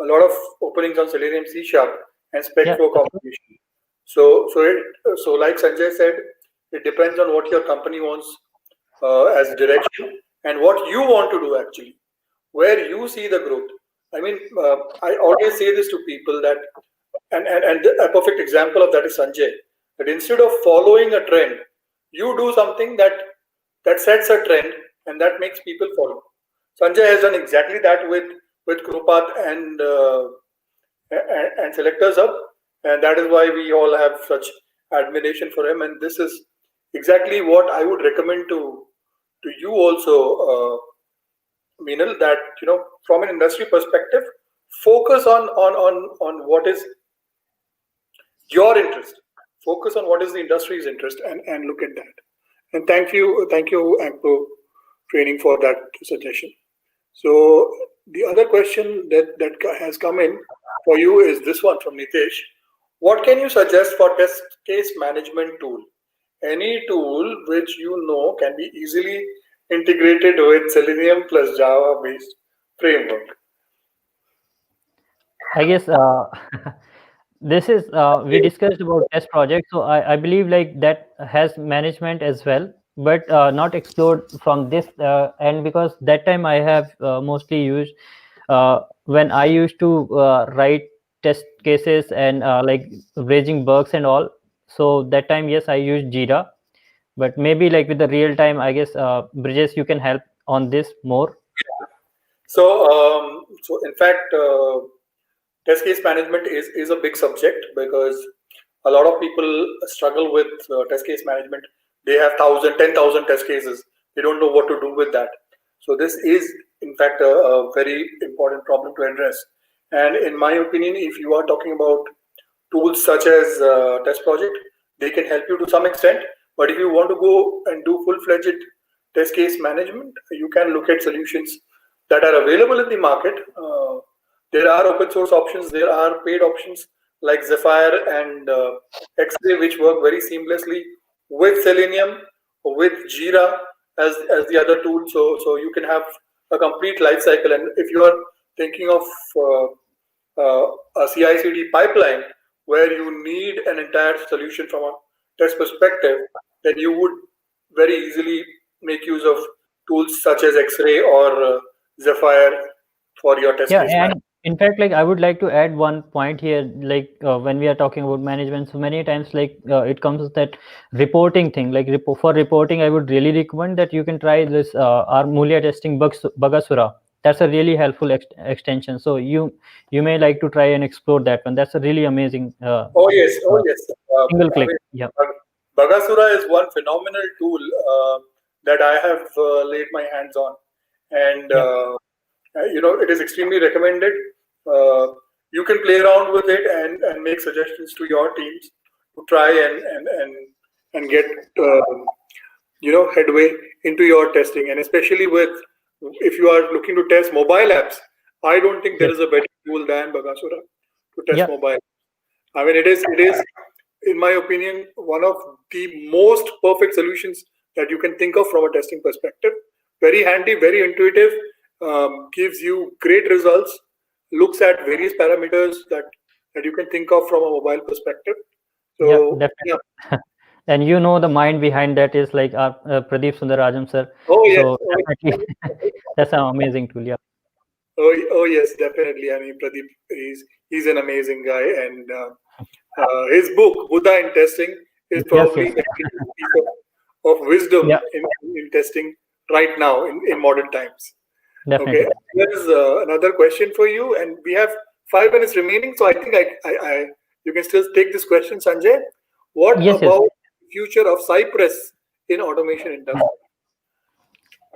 A lot of openings on Selenium C Sharp and Spec Yeah, Flow that's good. combination. So like Sanjay said, it depends on what your company wants as direction and what you want to do actually, where you see the growth. I mean, I always say this to people that, and a perfect example of that is Sanjay. That instead of following a trend, you do something that sets a trend and that makes people follow. Sanjay has done exactly that with Krupat and Selectors Hub, and that is why we all have such admiration for him. And this is exactly what I would recommend to you also, Meenal. That from an industry perspective, focus on what is your interest. Focus on what is the industry's interest, and look at that. And thank you, Ampro Training, for that suggestion. So the other question that has come in for you is this one from Nitesh. What can you suggest for test case management tool? Any tool which you know can be easily integrated with Selenium plus Java based framework. I guess this is we discussed about test project, so I believe like that has management as well, but not explored from this end, because that time I have mostly used when I used to write test cases and like raising bugs and all. So that time, yes, I used Jira, but maybe like with the real time, I guess Bridges, you can help on this more. So in fact, test case management is a big subject because a lot of people struggle with test case management. They have 10,000 test cases. They don't know what to do with that. So this is in fact a very important problem to address. And in my opinion, if you are talking about tools such as Test Project. They can help you to some extent. But if you want to go and do full-fledged test case management, you can look at solutions that are available in the market. There are open source options. There are paid options like Zephyr and X-Ray, which work very seamlessly with Selenium, with Jira as the other tool. So you can have a complete life cycle. And if you are thinking of a CI/CD pipeline where you need an entire solution from a test perspective, then you would very easily make use of tools such as X-Ray or Zephyr for your test Yeah, case management. and in fact, like I would like to add one point here, like when we are talking about management, so many times like it comes with that reporting thing. Like for reporting, I would really recommend that you can try this our Mulia testing Bagasura. That's a really helpful extension. So you may like to try and explore that one. That's a really amazing Oh yes, oh yes. single I click. mean, Yeah, Bagasura is one phenomenal tool that I have laid my hands on, and yeah, it is extremely recommended. Uh, you can play around with it and make suggestions to your teams to try and get headway into your testing, and especially with if you are looking to test mobile apps. I don't think there yes, is a better tool than Bagasura to test yeah, mobile. I mean, it is, in my opinion, one of the most perfect solutions that you can think of from a testing perspective. Very handy, very intuitive, gives you great results, looks at various parameters that you can think of from a mobile perspective. yeah, So, yeah. definitely. And you know the mind behind that is like our Pradeep Sundarajam sir. Oh yes, So definitely, that's an amazing tool. Yeah. oh yes, definitely. I mean, Pradeep he's an amazing guy, and his book Buddha in Testing is Yes, probably yes. the greatest piece of wisdom Yeah, in testing right now in modern times. Okay, definitely. there is another question for you, and we have 5 minutes remaining, so I think I you can still take this question, Sanjay. What Yes, yes. about the future of Cypress in automation industry?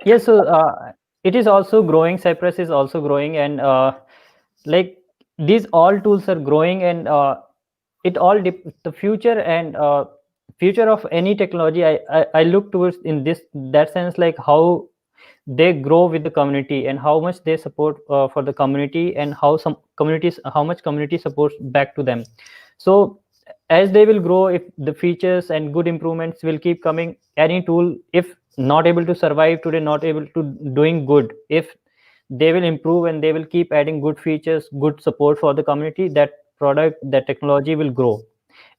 Yes, so it is also growing. Cypress is also growing, and like these all tools are growing, and it all the future and future of any technology. I look towards in this that sense, like how they grow with the community and how much they support for the community, and how much community supports back to them. So as they will grow, if the features and good improvements will keep coming, any tool, if not able to survive today, not able to doing good, if they will improve and they will keep adding good features, good support for the community, that product, that technology will grow.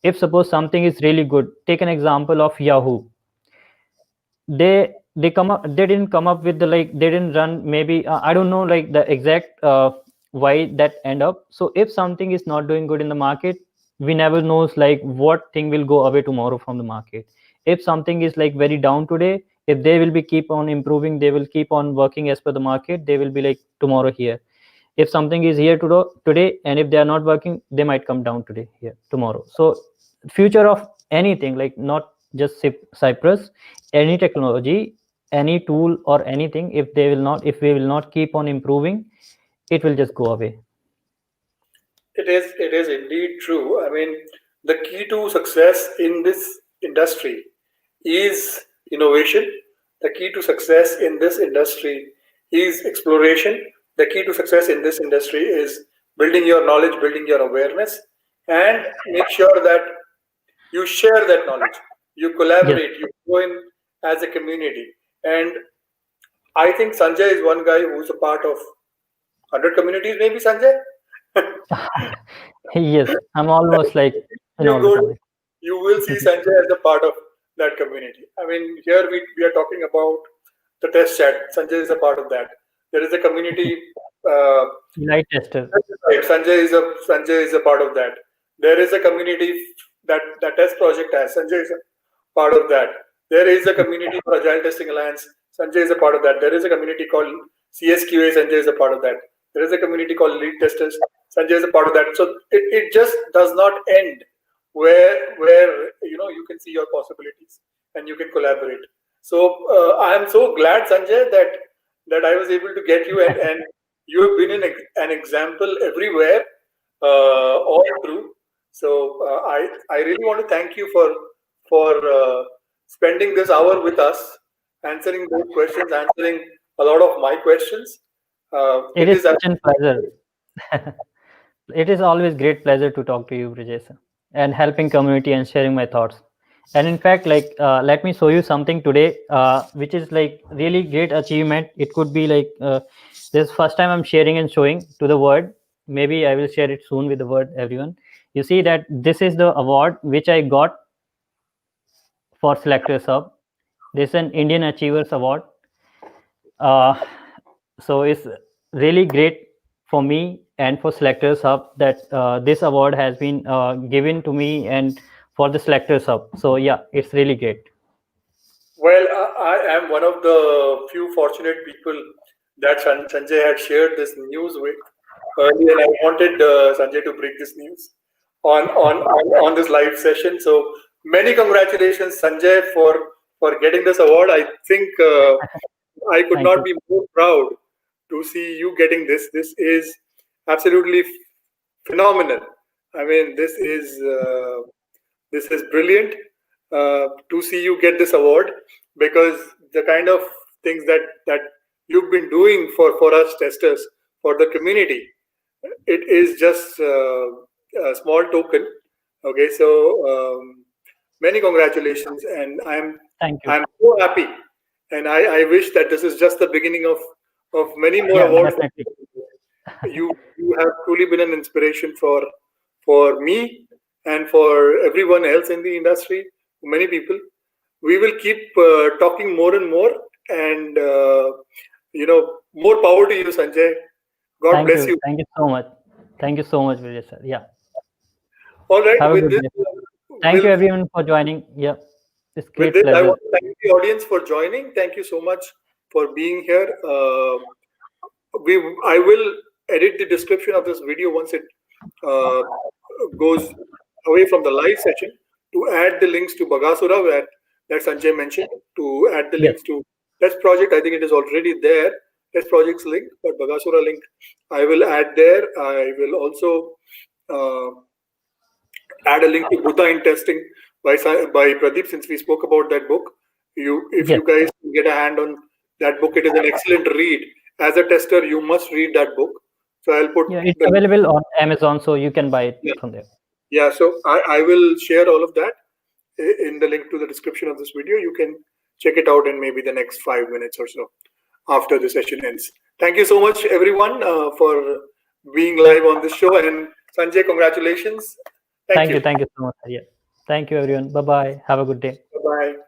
If suppose something is really good, take an example of Yahoo. They didn't come up with the, like, they didn't run, maybe I don't know like the exact why that end up. So if something is not doing good in the market, we never knows like what thing will go away tomorrow from the market. If something is like very down today, if they will be keep on improving, they will keep on working as per the market, they will be like tomorrow here. If something is here today, and if they are not working, they might come down today here tomorrow. So future of anything, like not just Cypress, any technology, any tool or anything, if we will not keep on improving, it will just go away. It is indeed true. I mean, the key to success in this industry is innovation. The key to success in this industry is exploration. The key to success in this industry is building your knowledge, building your awareness, and make sure that you share that knowledge, you Yes. collaborate, you go in as a community. And I think Sanjay is one guy who's a part of 100 communities, maybe Sanjay? Yes, I'm almost like in You all the go, community. you will see Sanjay as a part of that community. I mean, here we are talking about the test chat. Sanjay is a part of that. There is a community. Uh, Light tester. right, Sanjay is a part of that. There is a community that test project has. Sanjay is a part of that. There is a community for Agile Testing Alliance. Sanjay is a part of that. There is a community called CSQA. Sanjay is a part of that. There is a community called Lead Testers. Sanjay is a part of that. So it just does not end where you can see your possibilities and you can collaborate. So I am so glad, Sanjay, that I was able to get you, and you have been an example everywhere, all through. So I really want to thank you for spending this hour with us, answering those questions, answering a lot of my questions. It It is is such a pleasure. It is always great pleasure to talk to you, Brijesh, and helping community and sharing my thoughts. And in fact, like, let me show you something today, which is like really great achievement. It could be like this first time I'm sharing and showing to the world. Maybe I will share it soon with the world, everyone. You see that this is the award which I got for Selectors Hub. This is an Indian Achievers Award. Uh, so it's really great for me and for Selectors Hub that this award has been given to me and for the Selectors Hub. So yeah, it's really great. Well, I am one of the few fortunate people that Sanjay had shared this news with earlier, and I wanted Sanjay to break this news on this live session. So many congratulations, Sanjay, for getting this award. I think I could Thank not you. be more proud to see you getting this. This is absolutely phenomenal. I mean, this is brilliant to see you get this award, because the kind of things that you've been doing for us testers, for the community, it is just a small token. Okay, so many congratulations, and Thank you. I'm so happy, and I wish that this is just the beginning of many more Yeah, awards. definitely. You have truly been an inspiration for me and for everyone else in the industry, many people. We will keep talking more and more, and more power to you, Sanjay. God Thank bless you. you. Thank you so much. Thank you so much, Vijay sir. Yeah. All right, Have a good day. Thank you we'll everyone for joining. Yeah. It's with great this, I pleasure. want to thank the audience for joining. Thank you so much for being here. I will edit the description of this video once it uh, goes away from the live session, to add the links to Bagasura that Sanjay mentioned, to add the Yes. links to test project. I think it is already there, test projects link, but Bagasura link I will add there. I will also uh, add a link to Buddha in testing by Pradeep, since we spoke about that book. If Yes. you guys get a hand on that book, it is an excellent read. As a tester, you must read that book. So I'll put Yeah, it's the available on Amazon, so you can buy it yeah. from there. Yeah, so I will share all of that in the link to the description of this video. You can check it out in maybe the next 5 minutes or so after the session ends. Thank you so much, everyone, for being live on this show. And Sanjay, congratulations. Thank Thank you. you. Thank you so much. Yeah. Thank you, everyone. Bye bye. Have a good day. Bye bye.